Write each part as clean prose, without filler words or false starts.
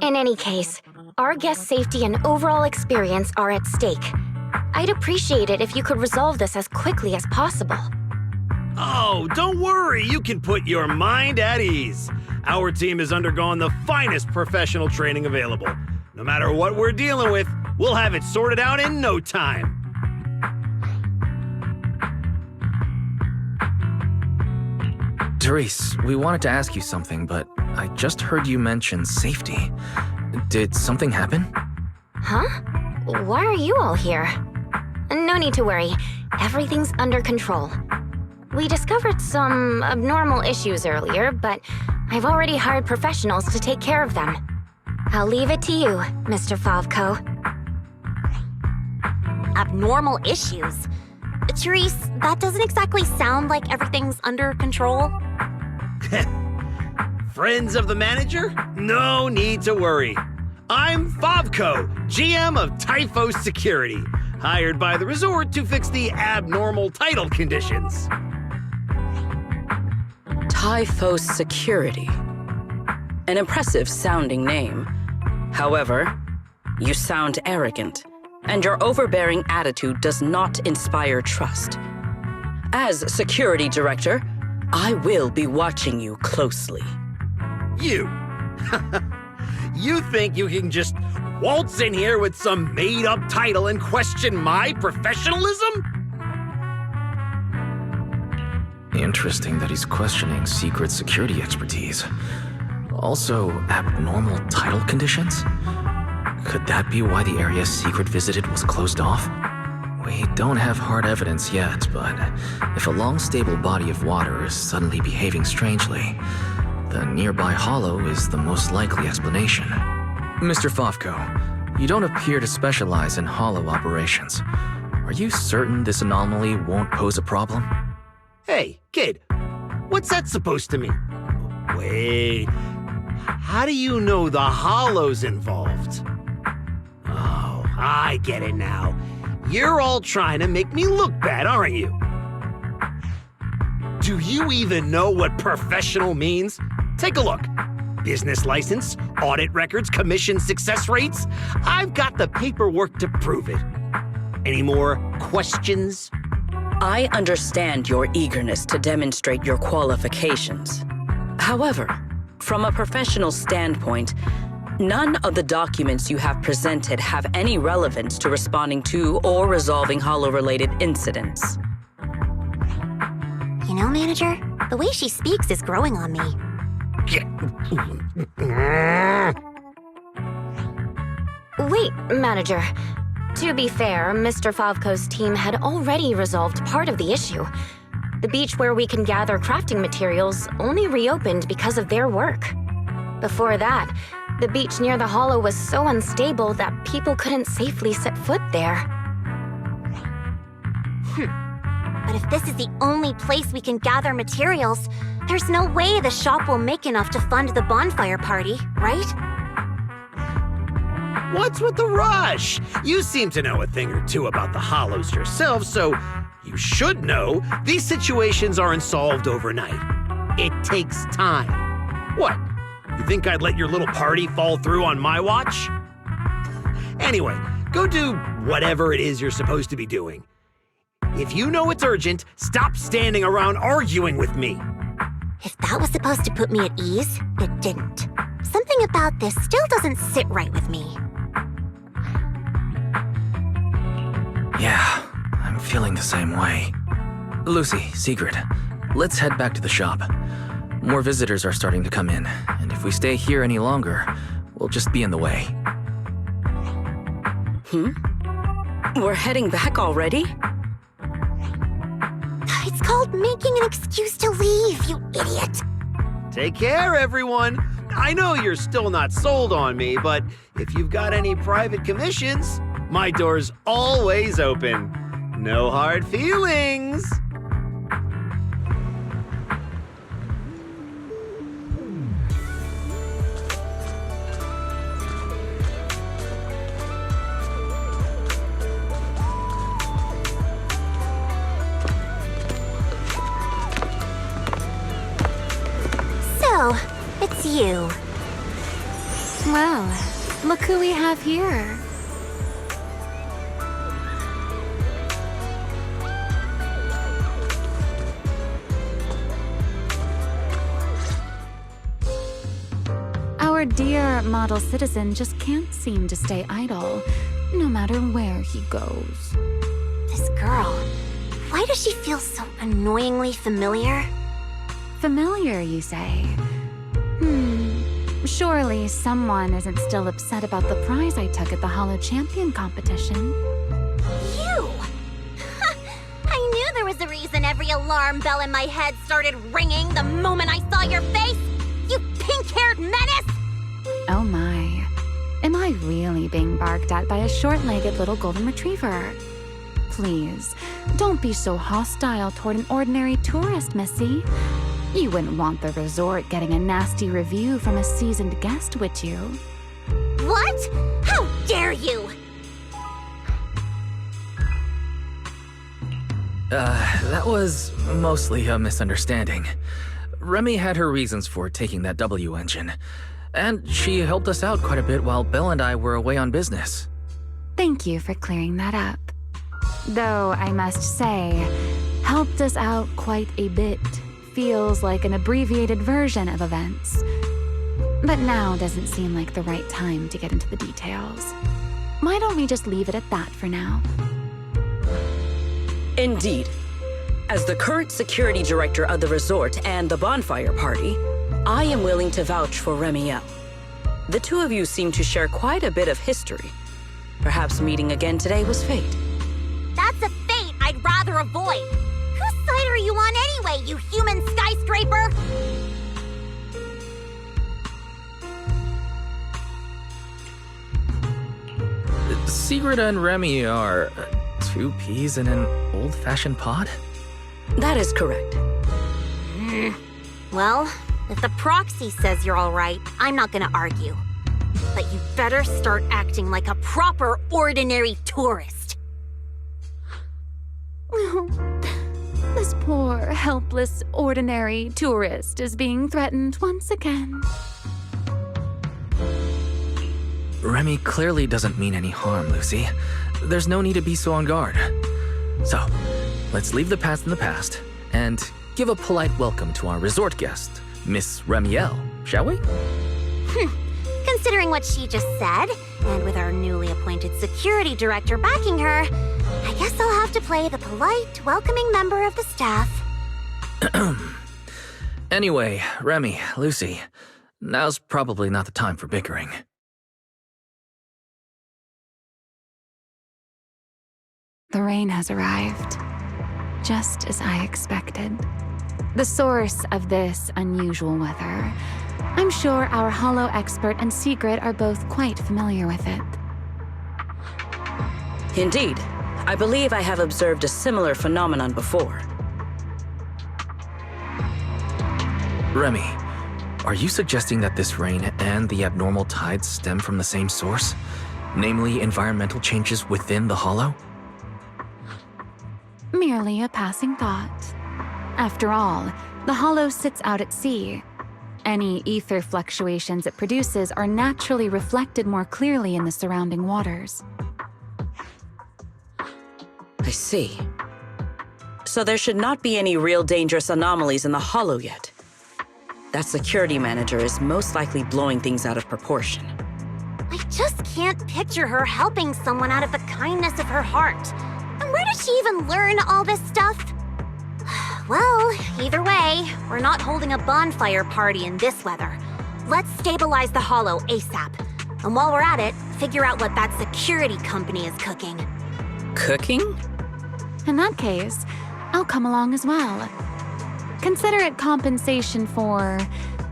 In any case, our guest safety and overall experience are at stake. I'd appreciate it if you could resolve this as quickly as possible. Oh, don't worry. You can put your mind at ease. Our team has undergone the finest professional training available. No matter what we're dealing with, we'll have it sorted out in no time. Therese, we wanted to ask you something, but I just heard you mention safety. Did something happen? Huh? Why are you all here? No need to worry. Everything's under control. We discovered some abnormal issues earlier, but I've already hired professionals to take care of them. I'll leave it to you, Mr. Favko. Abnormal issues? Therese, that doesn't exactly sound like everything's under control. Friends of the manager? No need to worry. I'm Favko, GM of Typhos Security, hired by the resort to fix the abnormal title conditions. Typhos Security. An impressive sounding name. However, you sound arrogant, and your overbearing attitude does not inspire trust. As security director, I will be watching you closely. You? You think you can just waltz in here with some made-up title and question my professionalism? Interesting that he's questioning secret security expertise. Also, abnormal title conditions? Could that be why the area Secret visited was closed off? We don't have hard evidence yet, but if a long, stable body of water is suddenly behaving strangely, the nearby hollow is the most likely explanation. Mr. Favko, you don't appear to specialize in hollow operations. Are you certain this anomaly won't pose a problem? Hey, kid, what's that supposed to mean? Wait, how do you know the hollow's involved? Oh, I get it now. You're all trying to make me look bad, aren't you? Do you even know what professional means? Take a look. Business license, audit records, commission success rates. I've got the paperwork to prove it. Any more questions? I understand your eagerness to demonstrate your qualifications. However, from a professional standpoint, none of the documents you have presented have any relevance to responding to or resolving hollow-related incidents. You know, Manager, the way she speaks is growing on me. Wait, Manager. To be fair, Mr. Favko's team had already resolved part of the issue. The beach where we can gather crafting materials only reopened because of their work. Before that, the beach near the hollow was so unstable that people couldn't safely set foot there. But if this is the only place we can gather materials, there's no way the shop will make enough to fund the bonfire party, right? What's with the rush? You seem to know a thing or two about the hollows yourself, so you should know these situations aren't solved overnight. It takes time. What? You think I'd let your little party fall through on my watch? Anyway, go do whatever it is you're supposed to be doing. If you know it's urgent, stop standing around arguing with me. If that was supposed to put me at ease, it didn't. Something about this still doesn't sit right with me. Yeah, I'm feeling the same way. Lucy, Sigrid, let's head back to the shop. More visitors are starting to come in, and if we stay here any longer, we'll just be in the way. We're heading back already? It's called making an excuse to leave, you idiot. Take care, everyone. I know you're still not sold on me, but if you've got any private commissions, my door's always open. No hard feelings. So, it's you. Well, look who we have here. Our dear model citizen just can't seem to stay idle, no matter where he goes. This girl, why does she feel so annoyingly familiar? Familiar, you say? Surely someone isn't still upset about the prize I took at the Hollow Champion competition. You! I knew there was a reason every alarm bell in my head started ringing the moment I saw your face! You pink-haired menace! Oh my. Am I really being barked at by a short-legged little golden retriever? Please, don't be so hostile toward an ordinary tourist, Missy. You wouldn't want the resort getting a nasty review from a seasoned guest, would you? What? How dare you! That was mostly a misunderstanding. Remy had her reasons for taking that W engine, and she helped us out quite a bit while Belle and I were away on business. Thank you for clearing that up. Though I must say, helped us out quite a bit feels like an abbreviated version of events. But now doesn't seem like the right time to get into the details. Why don't we just leave it at that for now? Indeed. As the current security director of the resort and the bonfire party, I am willing to vouch for Remiel. The two of you seem to share quite a bit of history. Perhaps meeting again today was fate. That's a fate I'd rather avoid! Whose side are you on anyway, you human skyscraper? Sigrid and Remy are two peas in an old-fashioned pod? That is correct. Well, if the proxy says you're all right, I'm not gonna argue. But you better start acting like a proper, ordinary tourist. This poor, helpless, ordinary tourist is being threatened once again. Remy clearly doesn't mean any harm, Lucy. There's no need to be so on guard. So, let's leave the past in the past and give a polite welcome to our resort guest, Miss Remiel, shall we? Considering what she just said, and with our newly appointed security director backing her, I guess I'll have to play the polite, welcoming member of the staff. Anyway, Remy, Lucy, now's probably not the time for bickering. The rain has arrived, just as I expected. The source of this unusual weather. I'm sure our Hollow expert and Sigrid are both quite familiar with it. Indeed. I believe I have observed a similar phenomenon before. Remy, are you suggesting that this rain and the abnormal tides stem from the same source? Namely, environmental changes within the Hollow? Merely a passing thought. After all, the Hollow sits out at sea. Any ether fluctuations it produces are naturally reflected more clearly in the surrounding waters. I see. So there should not be any real dangerous anomalies in the Hollow yet. That security manager is most likely blowing things out of proportion. I just can't picture her helping someone out of the kindness of her heart. And where did she even learn all this stuff? Well, either way, we're not holding a bonfire party in this weather. Let's stabilize the Hollow ASAP. And while we're at it, figure out what that security company is cooking. Cooking? In that case, I'll come along as well. Consider it compensation for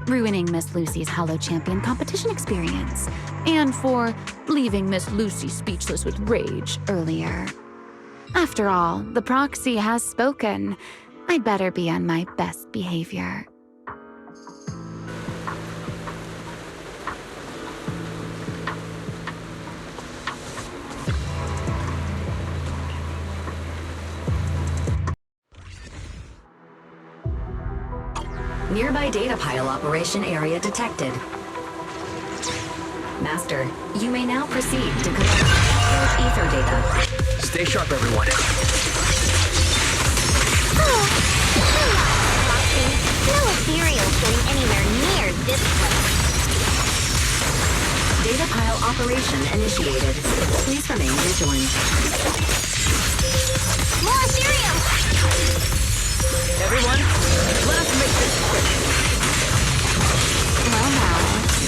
ruining Miss Lucy's Hollow Champion competition experience, and for leaving Miss Lucy speechless with rage earlier. After all, the proxy has spoken. I'd better be on my best behavior. Nearby data pile operation area detected. Master, you may now proceed to collect ether data. Stay sharp, everyone. No ethereals getting anywhere near this place. Data pile operation initiated. Please remain vigilant. More ethereal! Everyone, let us make this quick. Well now,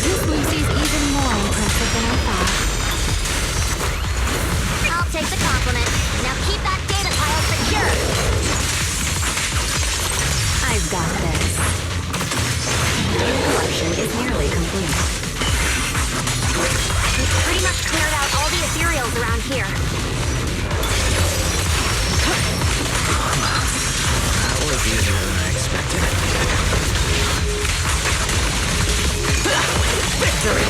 Miss Lucy's even more impressive than I thought. I'll take the compliment. Now keep that data pile secure. I've got this. Data collection is nearly complete. We've pretty much cleared out all the ethereals around here. That was easier than I expected. Victory!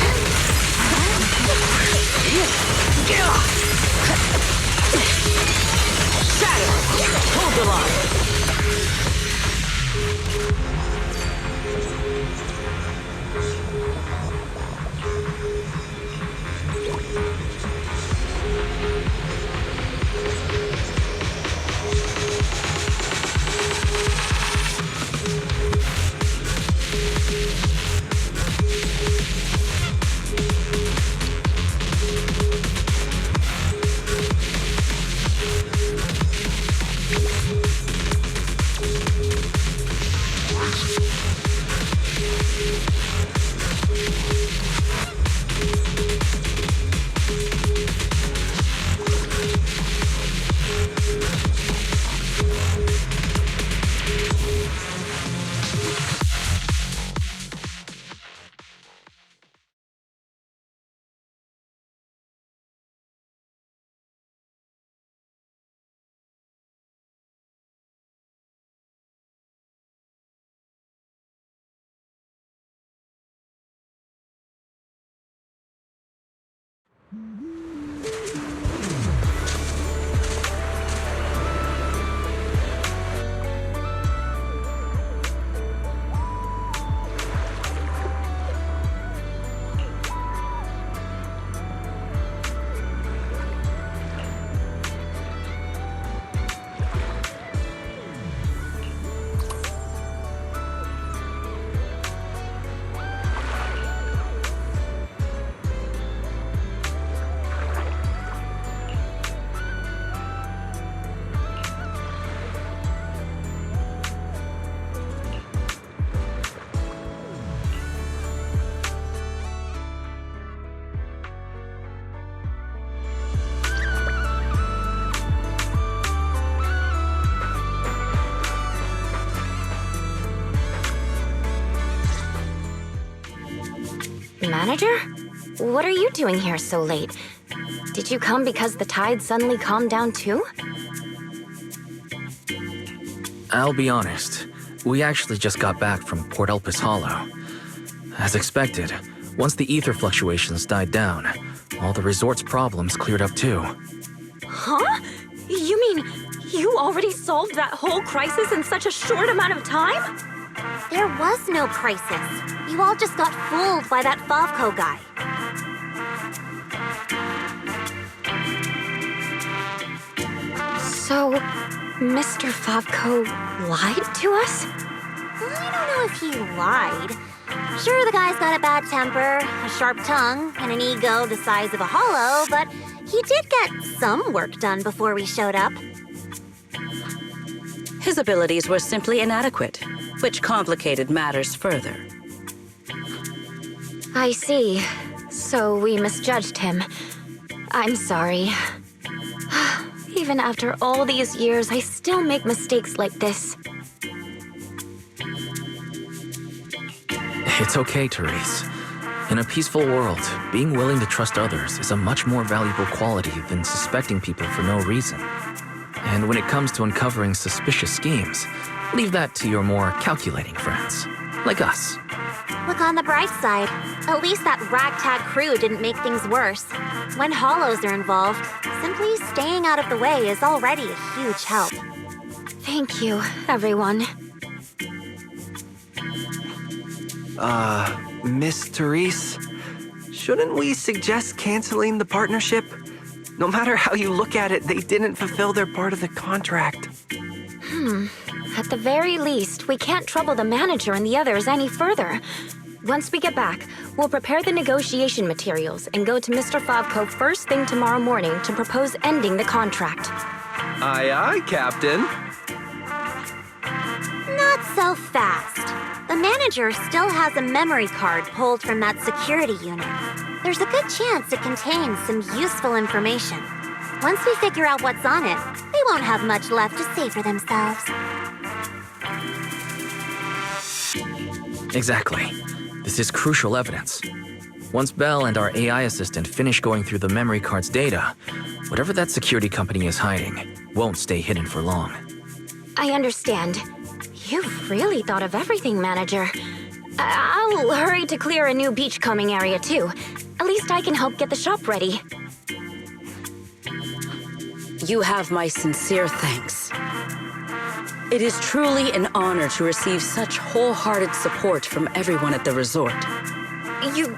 Shadow! Hold the line! Manager? What are you doing here so late? Did you come because the tide suddenly calmed down too? I'll be honest. We actually just got back from Port Elpis Hollow. As expected, once the ether fluctuations died down, all the resort's problems cleared up too. Huh? You mean you already solved that whole crisis in such a short amount of time? There was no crisis. You all just got fooled by that Favco guy. So, Mr. Favco lied to us? I don't know if he lied. Sure, the guy's got a bad temper, a sharp tongue, and an ego the size of a hollow, but he did get some work done before we showed up. His abilities were simply inadequate, which complicated matters further. I see. So we misjudged him. I'm sorry. Even after all these years, I still make mistakes like this. It's okay, Therese. In a peaceful world, being willing to trust others is a much more valuable quality than suspecting people for no reason. And when it comes to uncovering suspicious schemes, leave that to your more calculating friends, like us. Look on the bright side. At least that ragtag crew didn't make things worse. When hollows are involved, simply staying out of the way is already a huge help. Thank you, everyone. Miss Therese? shouldn't we suggest canceling the partnership? No matter how you look at it, they didn't fulfill their part of the contract. At the very least, we can't trouble the manager and the others any further. Once we get back, we'll prepare the negotiation materials and go to Mr. Favko first thing tomorrow morning to propose ending the contract. Aye, aye, Captain. Not so fast. The manager still has a memory card pulled from that security unit. There's a good chance it contains some useful information. Once we figure out what's on it, they won't have much left to say for themselves. Exactly. This is crucial evidence. Once Belle and our AI assistant finish going through the memory card's data, whatever that security company is hiding won't stay hidden for long. I understand. You've really thought of everything, Manager. I'll hurry to clear a new beachcombing area, too. At least I can help get the shop ready. You have my sincere thanks. It is truly an honor to receive such wholehearted support from everyone at the resort. You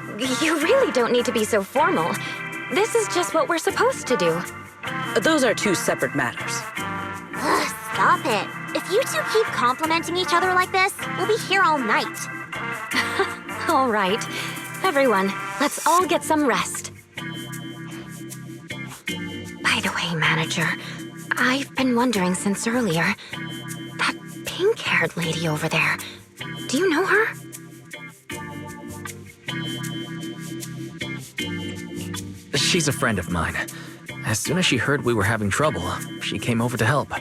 really don't need to be so formal. This is just what we're supposed to do. Those are two separate matters. Ugh, stop it. If you two keep complimenting each other like this, we'll be here all night. All right. Everyone, let's all get some rest. By the way, Manager, I've been wondering since earlier. That pink-haired lady over there, do you know her? She's a friend of mine. As soon as she heard we were having trouble, she came over to help.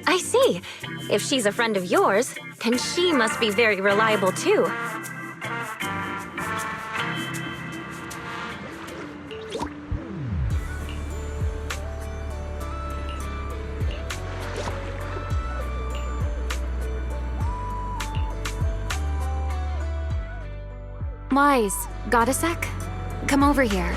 I see. If she's a friend of yours, then she must be very reliable too. Wise, got a sec? Come over here.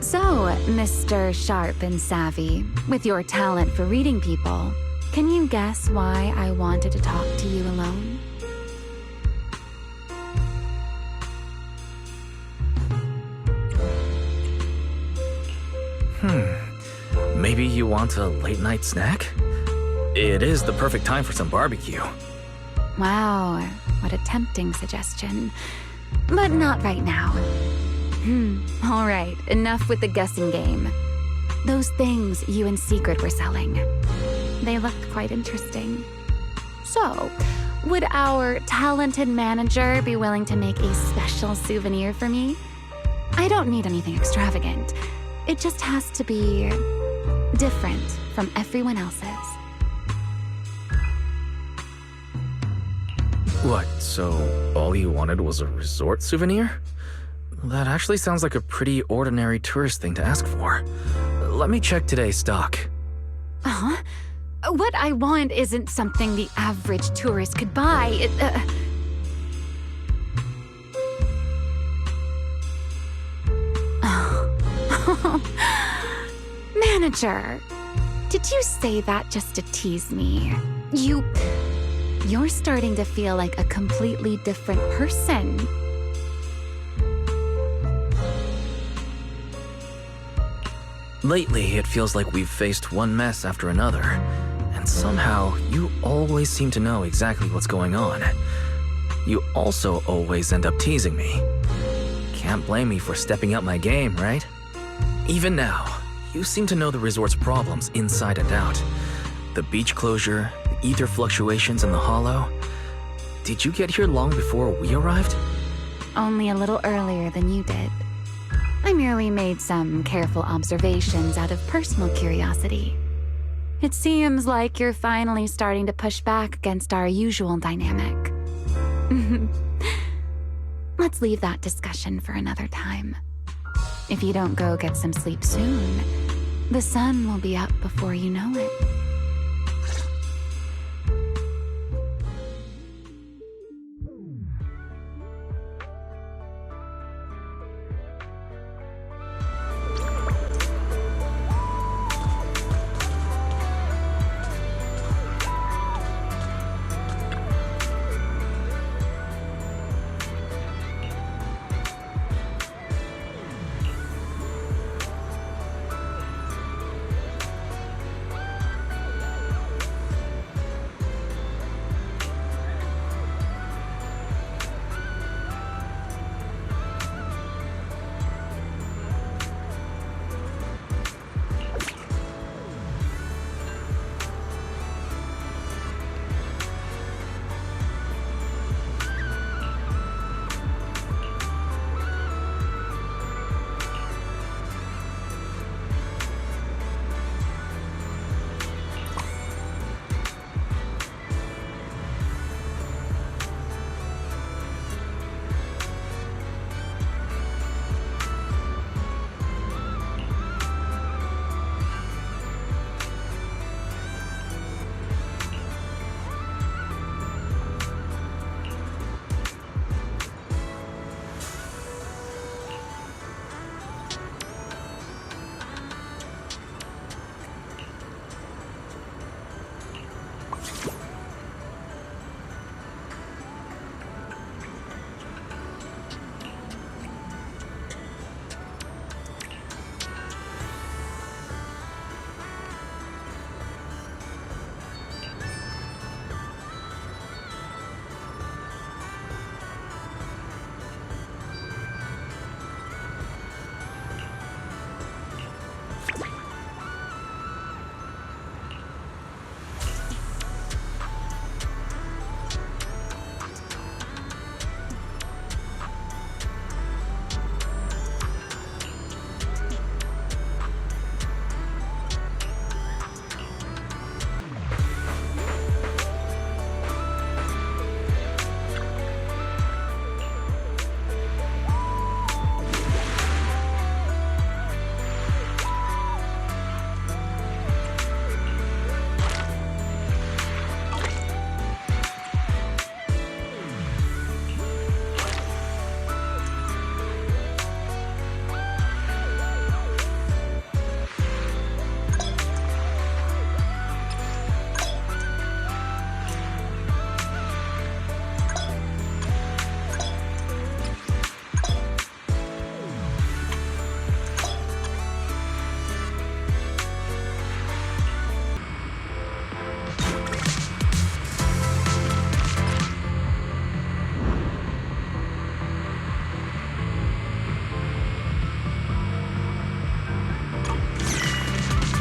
So, Mr. Sharp and Savvy, with your talent for reading people, can you guess why I wanted to talk to you alone? Maybe you want a late-night snack? It is the perfect time for some barbecue. Wow, what a tempting suggestion. But not right now. All right, enough with the guessing game. Those things you in secret were selling. They looked quite interesting. So, would our talented manager be willing to make a special souvenir for me? I don't need anything extravagant. It just has to be different from everyone else's. What, so all you wanted was a resort souvenir? That actually sounds like a pretty ordinary tourist thing to ask for. Let me check today's stock. Huh? What I want isn't something the average tourist could buy. Manager, did you say that just to tease me? You're starting to feel like a completely different person. Lately, it feels like we've faced one mess after another, and somehow you always seem to know exactly what's going on. You also always end up teasing me. Can't blame me for stepping up my game, right? Even now, you seem to know the resort's problems inside and out. The beach closure, the ether fluctuations in the hollow. Did you get here long before we arrived? Only a little earlier than you did. I merely made some careful observations out of personal curiosity. It seems like you're finally starting to push back against our usual dynamic. Let's leave that discussion for another time. If you don't go get some sleep soon, the sun will be up before you know it.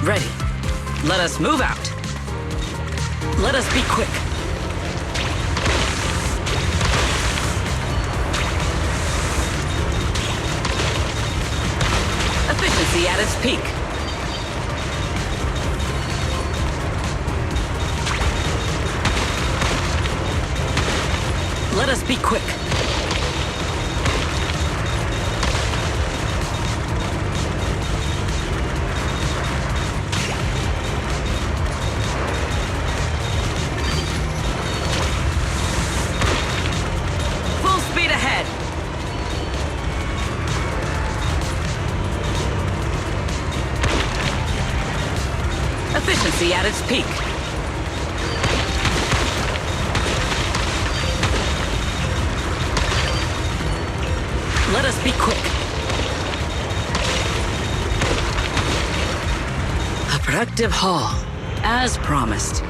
Ready. Let us move out. Let us be quick. Efficiency at its peak. Let us be quick. Full speed ahead. Efficiency at its peak. Let us be quick. A productive haul, as promised.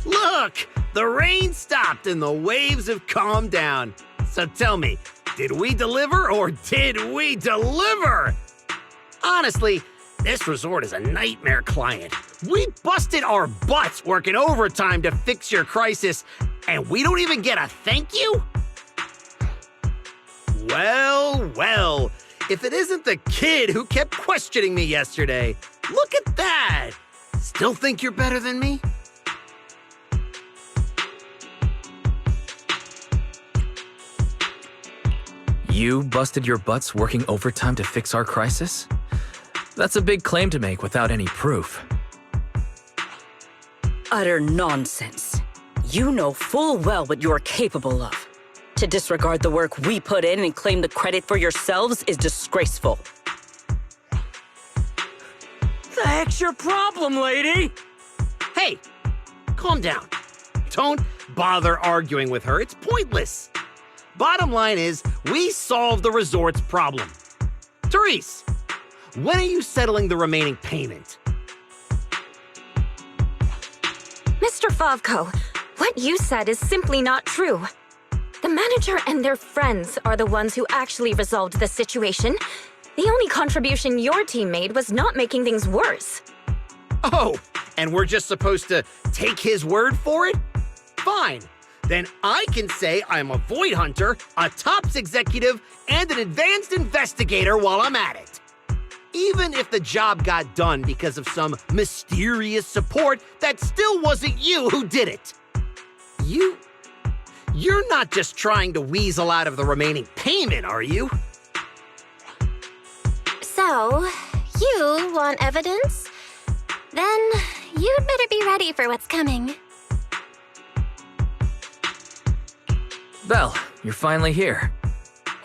Look! The rain stopped and the waves have calmed down. So tell me, did we deliver or did we deliver? Honestly, this resort is a nightmare client. We busted our butts working overtime to fix your crisis, and we don't even get a thank you? Well, well, if it isn't the kid who kept questioning me yesterday. Look at that! Still think you're better than me? You busted your butts working overtime to fix our crisis? That's a big claim to make without any proof. Utter nonsense. You know full well what you are capable of. To disregard the work we put in and claim the credit for yourselves is disgraceful. The heck's your problem, lady? Hey, calm down. Don't bother arguing with her. It's pointless. Bottom line is, we solved the resort's problem. Therese, when are you settling the remaining payment? Mr. Favko, what you said is simply not true. The manager and their friends are the ones who actually resolved the situation. The only contribution your team made was not making things worse. Oh, and we're just supposed to take his word for it? Fine. Then I can say I'm a void hunter, a TOPS executive, and an advanced investigator while I'm at it. Even if the job got done because of some mysterious support, that still wasn't you who did it. You're not just trying to weasel out of the remaining payment, are you? So, you want evidence? Then you'd better be ready for what's coming. Belle, you're finally here.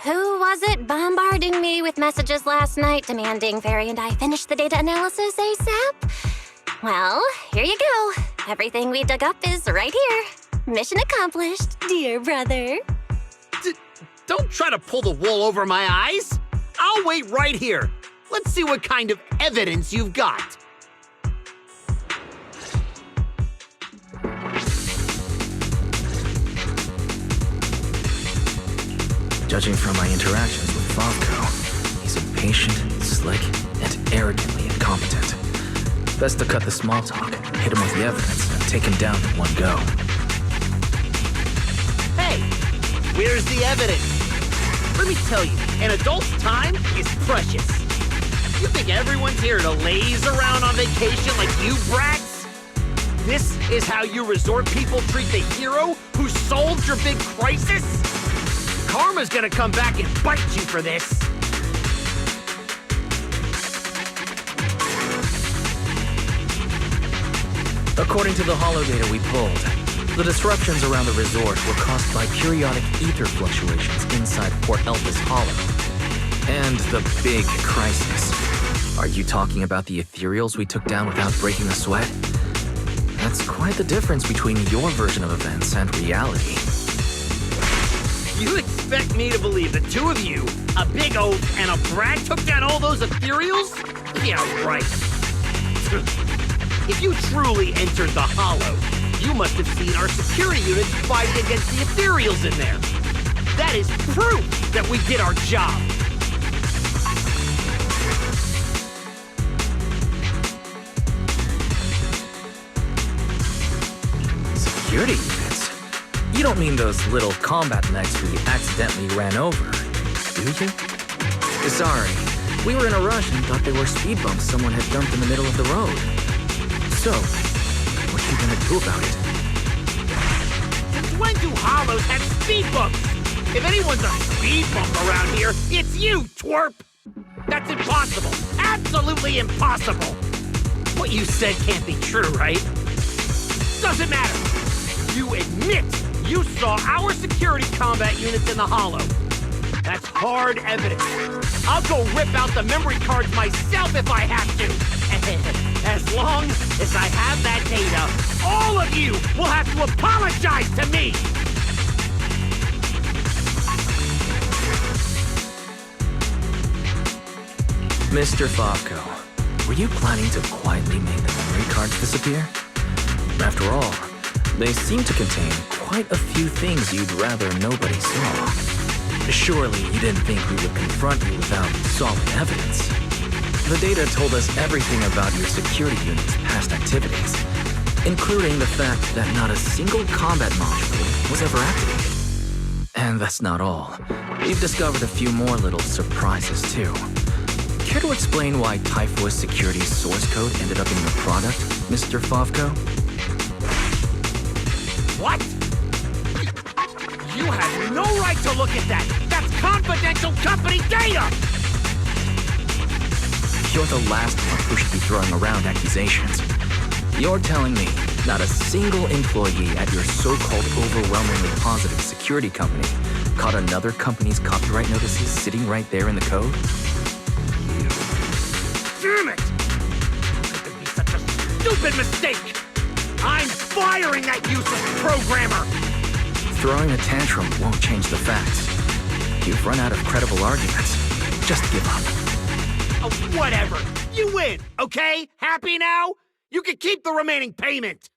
Who was it bombarding me with messages last night demanding Fairy and I finish the data analysis ASAP? Well, here you go. Everything we dug up is right here. Mission accomplished, dear brother. Don't try to pull the wool over my eyes. I'll wait right here. Let's see what kind of evidence you've got. Judging from my interactions with Favko, he's impatient, slick, and arrogantly incompetent. Best to cut the small talk, hit him with the evidence, and take him down in one go. Hey, where's the evidence? Let me tell you, an adult's time is precious. You think everyone's here to laze around on vacation like you brats? This is how you resort people treat the hero who solved your big crisis? Karma's gonna come back and bite you for this. According to the holo data we pulled, the disruptions around the resort were caused by periodic ether fluctuations inside Port Elpis Hollow. And the big crisis. Are you talking about the ethereals we took down without breaking a sweat? That's quite the difference between your version of events and reality. You expect me to believe the two of you, a big oaf and a brat, took down all those ethereals? Yeah, right. If you truly entered the Hollow, you must have seen our security units fighting against the ethereals in there. That is proof that we did our job. Security units? You don't mean those little combat mechs we accidentally ran over, do you? Sorry, we were in a rush and thought they were speed bumps someone had dumped in the middle of the road. So, what are you gonna do about it? Since when do hollows have speed bumps? If anyone's a speed bump around here, it's you, twerp! That's impossible! Absolutely impossible! What you said can't be true, right? Doesn't matter! You admit you saw our security combat units in the Hollow. That's hard evidence. I'll go rip out the memory cards myself if I have to. As long as I have that data, all of you will have to apologize to me! Mr. Favko, were you planning to quietly make the memory cards disappear? After all, they seem to contain quite a few things you'd rather nobody saw. Surely you didn't think we would confront you without solid evidence. The data told us everything about your security unit's past activities, including the fact that not a single combat module was ever activated. And that's not all. We've discovered a few more little surprises, too. Care to explain why Typhoid Security's source code ended up in your product, Mr. Favko? What? You have no right to look at that! That's confidential company data! You're the last one who should be throwing around accusations. You're telling me not a single employee at your so-called overwhelmingly positive security company caught another company's copyright notices sitting right there in the code? Damn it! How could there be such a stupid mistake? I'm firing that useless programmer! Throwing a tantrum won't change the facts. You've run out of credible arguments. Just give up. Oh, whatever. You win, okay? Happy now? You can keep the remaining payment.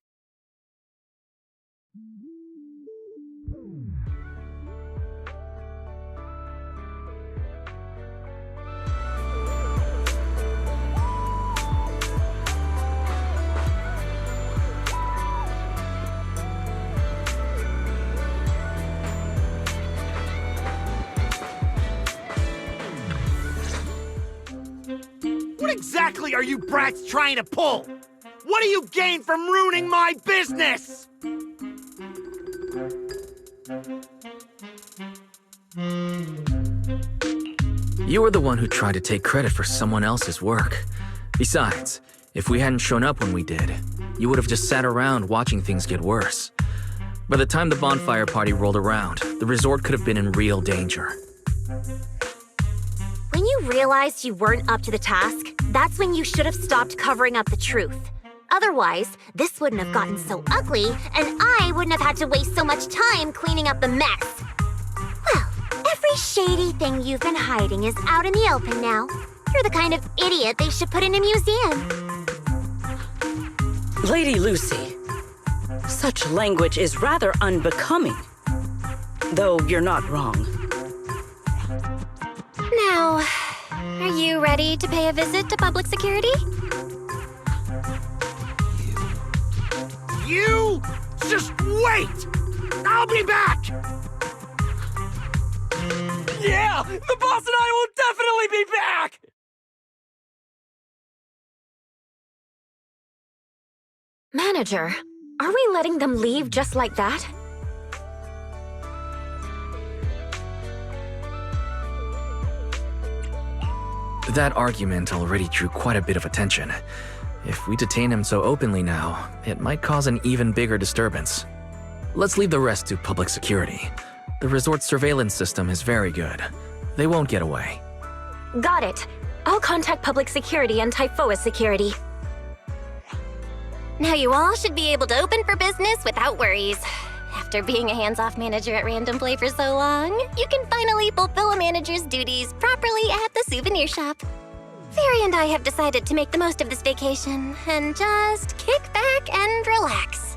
What exactly are you brats trying to pull? What do you gain from ruining my business? You were the one who tried to take credit for someone else's work. Besides, if we hadn't shown up when we did, you would have just sat around watching things get worse. By the time the bonfire party rolled around, the resort could have been in real danger. When you realized you weren't up to the task, that's when you should have stopped covering up the truth. Otherwise, this wouldn't have gotten so ugly, and I wouldn't have had to waste so much time cleaning up the mess. Well, every shady thing you've been hiding is out in the open now. You're the kind of idiot they should put in a museum. Lady Lucy, such language is rather unbecoming. Though you're not wrong. Now, are you ready to pay a visit to public security? You just wait! I'll be back! Yeah! The boss and I will definitely be back! Manager, are we letting them leave just like that? That argument already drew quite a bit of attention. If we detain him so openly now, it might cause an even bigger disturbance. Let's leave the rest to public security. The resort's surveillance system is very good. They won't get away. Got it. I'll contact public security and Typhoa's security. Now you all should be able to open for business without worries. After being a hands-off manager at Random Play for so long, you can finally fulfill a manager's duties properly at the souvenir shop. Fairy and I have decided to make the most of this vacation and just kick back and relax.